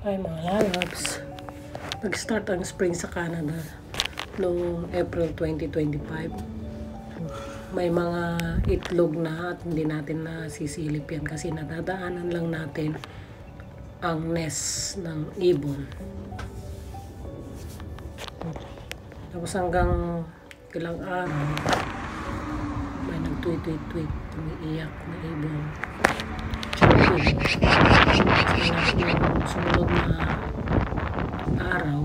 Ay mga lalabs, nag-start ang spring sa Canada noong April 2025. May mga itlog na at hindi natin nasisilip yan kasi nadadaanan lang natin ang nest ng ibon. Tapos hanggang ilang araw may nag-tweet, umiiyak na ibon. Yung sumunod na araw,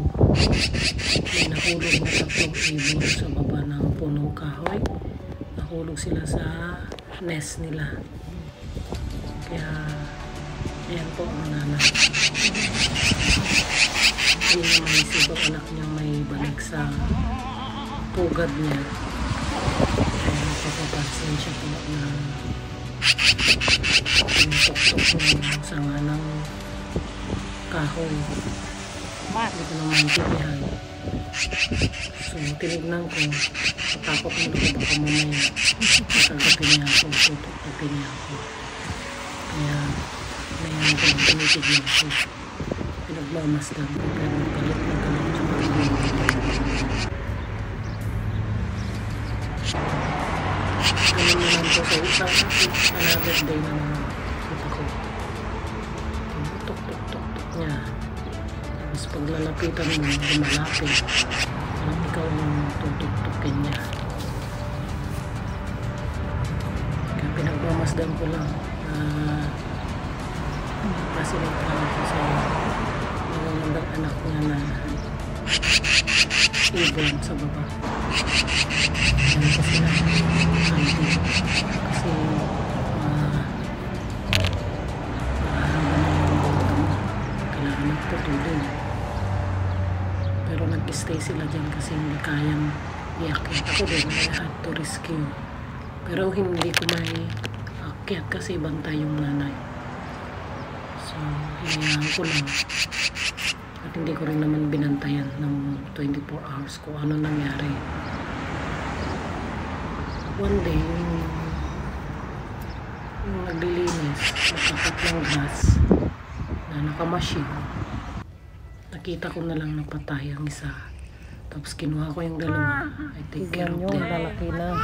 may nahulog na 3 ibon sa baba ng punong kahoy. Nahulog sila sa nest nila. Kaya, ayan po ang nanay. Hindi niya maisip ang anak niya may balik sa pugad niya. Kaya napapapansin siya po na tok-tok ng sanga ng kahoy. Hindi ko naman maintindihan. So, tinignan ko. Natakot ng ko baka mamaya. Tatagapin niya ako. Tutok-tokin niya ako. Kaya, ngayon ko lang tinitignan ko. Pinagmamasdan ko. Pero galit na galit siya. Ganun naman po sa isang another day na kita ko. Tuk-tuk-tuk-tuk niya. Tapos paglalapitan mo, lumalapit. Parang ikaw yung tutuk-tukin niya. Kaya pinagmamasdan ko lang pasilip lang ako sa nangangandang anak niya na ibon sa baba. Yan kasi na kasi kailangan magputulin. Pero nag-stay sila dyan kasi hindi kayang iakyat. Ako din, I had to rescue. Pero hindi ko may akyat kasi bantay yung nanay. So, hinayaan ko lang. At hindi ko rin naman binantayan ng 24 hours kung ano nangyari. One day, yung naglilinis, nagkakat ng grass na nakamachine. Nakita ko na lang napatay ang isa. Tapos kinuha ko yung dalawa. I take care of them. Lalaki na.